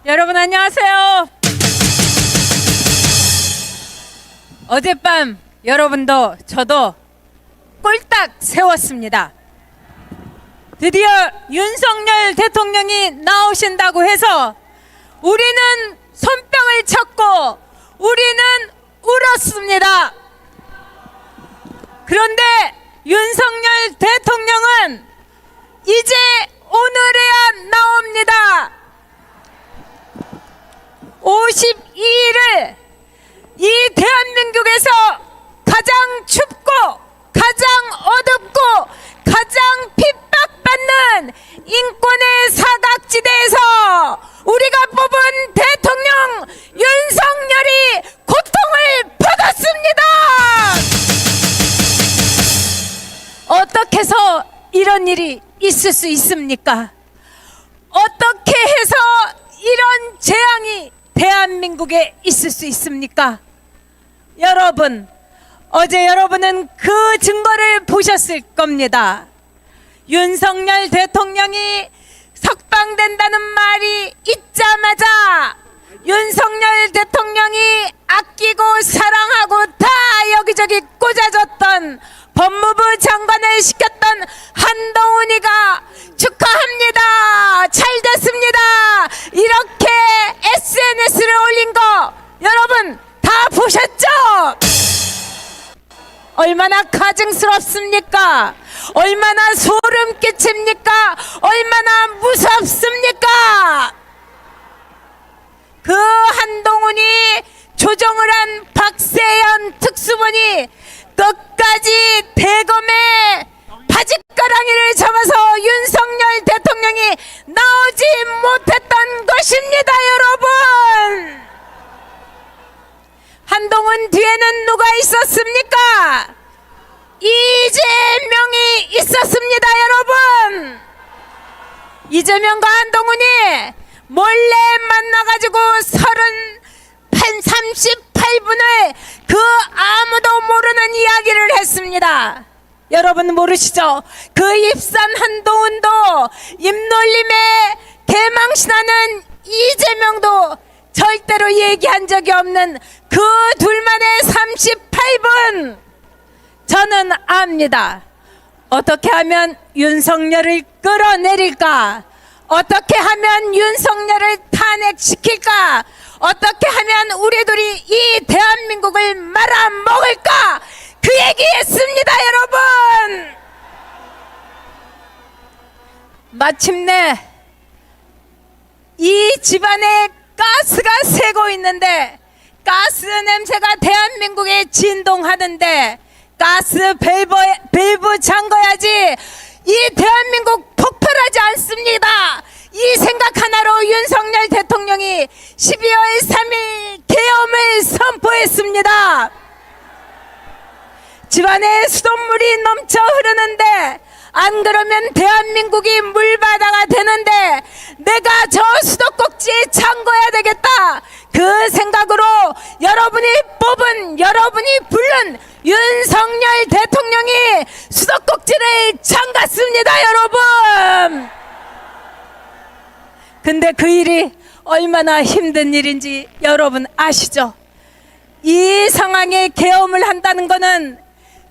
여러분 안녕하세요. 어젯밤 여러분도 저도 꼴딱 세웠습니다. 드디어 윤석열 대통령이 나오신다고 해서 우리는 손뼉을 쳤고 우리는 울었습니다. 그런데 윤석열 대통령은 이제 오늘에야 나옵니다. 52일을 이 대한민국에서 가장 춥고 가장 어둡고 가장 핍박받는 인권의 사각지대에서 우리가 뽑은 대통령 윤석열이 고통을 받았습니다. 어떻게 해서 이런 일이 있을 수 있습니까? 어떻게 해서 이런 재앙이 대한민국에 있을 수 있습니까? 여러분, 어제 여러분은 그 증거를 보셨을 겁니다. 윤석열 대통령이 석방된다는 말이 있자마자 윤석열 대통령이 아끼고 사랑하고 다 여기저기 꽂아줬던 법무부 장관을 시켰던 한동훈이가 축하합니다. 잘 됐습니다. 이렇게 SNS를 올린 거 여러분 다 보셨죠? 얼마나 가증스럽습니까? 얼마나 소름 끼칩니까? 얼마나 무섭습니까? 그 한동훈이 조정을 한 박세현 특수본이 끝까지 대검에 바짓가랑이를 잡아서 윤석열 대통령이 나오지 못했던 것입니다, 여러분. 한동훈 뒤에는 누가 있었습니까? 이재명이 있었습니다, 여러분. 이재명과 한동훈이 몰래 만나가지고 38분을 그 아무도 모르는 이야기를 했습니다. 여러분 모르시죠? 그 입산 한동훈도 입놀림에 개망신하는 이재명도 절대로 얘기한 적이 없는 그 둘만의 38분 저는 압니다. 어떻게 하면 윤석열을 끌어내릴까? 어떻게 하면 윤석열을 탄핵시킬까? 어떻게 하면 우리들이 이 대한민국을 말아먹을까? 그 얘기했습니다, 여러분. 마침내 이 집안에 가스가 새고 있는데 가스 냄새가 대한민국에 진동하는데 가스 밸브 잠궈야지 이 대한민국 폭발하지 않습니다. 이 생각 하나로 윤석열 대통령이 12월 3일 계엄을 선포했습니다. 집안에 수돗물이 넘쳐 흐르는데 안 그러면 대한민국이 물바다가 되는데 내가 저 수도꼭지에 잠궈야 되겠다. 그 생각으로 여러분이 뽑은 여러분이 부른 윤석열 대통령이 수도꼭지를 잠갔습니다, 여러분. 근데 그 일이 얼마나 힘든 일인지 여러분 아시죠? 이 상황에 계엄을 한다는 것은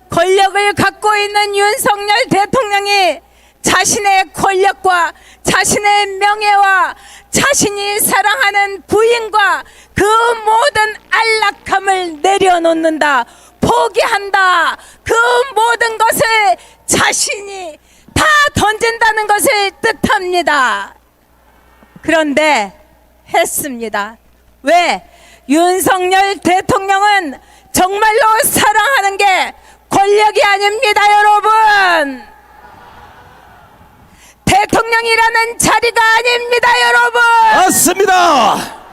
권력을 갖고 있는 윤석열 대통령이 자신의 권력과 자신의 명예와 자신이 사랑하는 부인과 그 모든 안락함을 내려놓는다, 포기한다, 그 모든 것을 자신이 다 던진다는 것을 뜻합니다. 그런데 했습니다. 왜? 윤석열 대통령은 정말로 사랑하는 게 권력이 아닙니다, 여러분. 대통령이라는 자리가 아닙니다, 여러분. 맞습니다.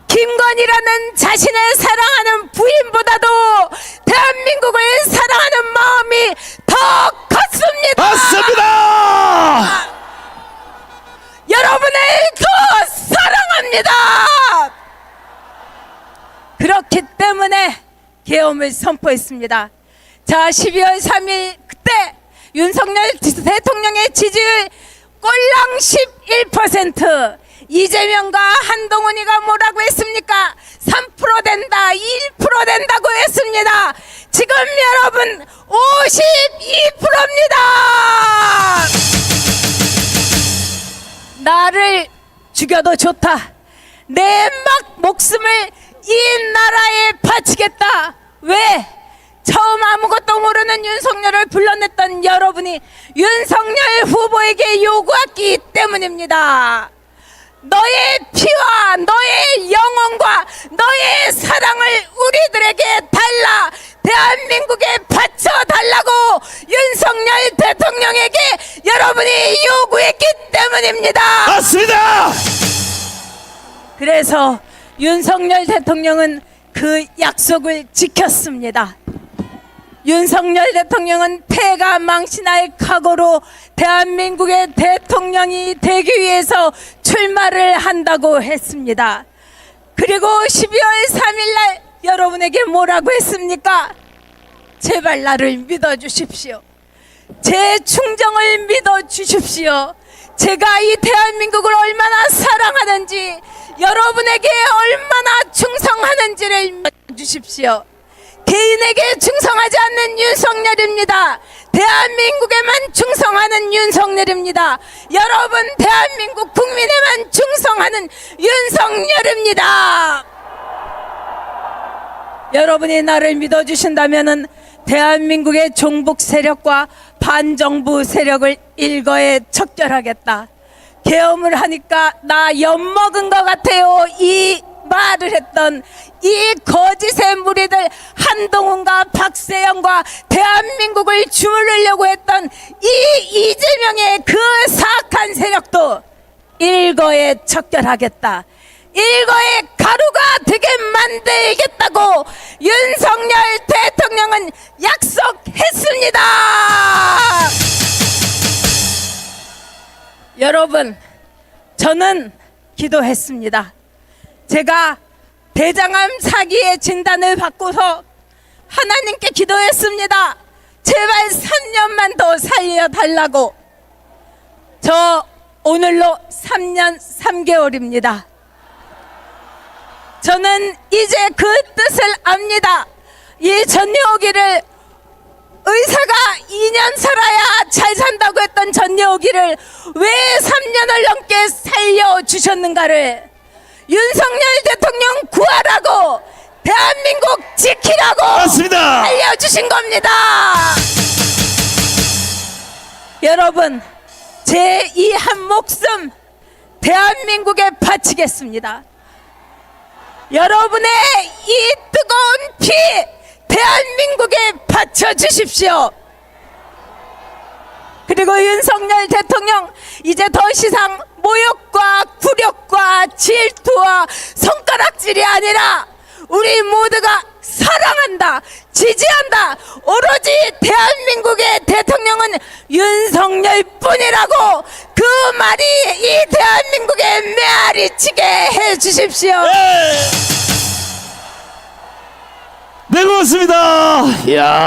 김건희라는 자신을 사랑하는 부인보다도 대한민국을 사랑하는 마음이 더 컸습니다. 맞습니다. 여러분을 더 사랑합니다. 그렇기 때문에 계엄을 선포했습니다. 자, 12월 3일 그때 윤석열 대통령의 지지율 꼴랑 11%, 이재명과 한동훈이가 뭐라고 했습니까? 3% 된다, 1% 된다고 했습니다. 지금 여러분 52%입니다. 나를 죽여도 좋다. 내 목숨을 이 나라에 바치겠다. 왜? 처음 아무것도 모르는 윤석열을 불러냈던 여러분이 윤석열 후보에게 요구했기 때문입니다. 너의 피와 너의 영혼과 너의 사랑을 우리들에게 달라, 대한민국에 바쳐달라고 윤석열 대통령에게 여러분이 요구했기 때문입니다. 맞습니다. 그래서 윤석열 대통령은 그 약속을 지켰습니다. 윤석열 대통령은 패가 망신할 각오로 대한민국의 대통령이 되기 위해서 출마를 한다고 했습니다. 그리고 12월 3일 날 여러분에게 뭐라고 했습니까? 제발 나를 믿어주십시오. 제 충정을 믿어주십시오. 제가 이 대한민국을 얼마나 사랑하는지, 여러분에게 얼마나 충성하는지를 믿어주십시오. 개인에게 충성하지 않는 윤석열입니다. 대한민국에만 충성하는 윤석열입니다. 여러분, 대한민국 국민에만 충성하는 윤석열입니다. 여러분이 나를 믿어주신다면 대한민국의 종북 세력과 반정부 세력을 일거에 척결하겠다. 계엄을 하니까 나 엿먹은 것 같아요. 이 말을 했던 이 거짓의 무리들, 한동훈과 박세영과 대한민국을 주물르려고 했던 이 이재명의 그 사악한 세력도 일거에 척결하겠다. 일거에 가루가 되게 만들겠다고 윤석열 대통령은 약속했습니다. 여러분, 저는 기도했습니다. 제가 대장암 사기의 진단을 받고서 하나님께 기도했습니다. 제발 3년만 더 살려달라고. 저 오늘로 3년 3개월입니다. 저는 이제 그 뜻을 압니다. 이 전여기를, 의사가 2년 살아야 잘 산다고 했던 전여기를 왜 3년을 넘게 살려주셨는가를 윤석열 대통령 구하라고, 대한민국 지키라고 맞습니다. 알려주신 겁니다. 여러분, 제 이 한 목숨 대한민국에 바치겠습니다. 여러분의 이 뜨거운 피 대한민국에 바쳐주십시오. 그리고 윤석열 대통령, 이제 더 이상 모욕과 굴욕과 질투와 손가락질이 아니라 우리 모두가 사랑한다, 지지한다. 오로지 대한민국의 대통령은 윤석열 뿐이라고 그 말이 이 대한민국에 메아리 치게 해주십시오. 네, 고맙습니다. 이야.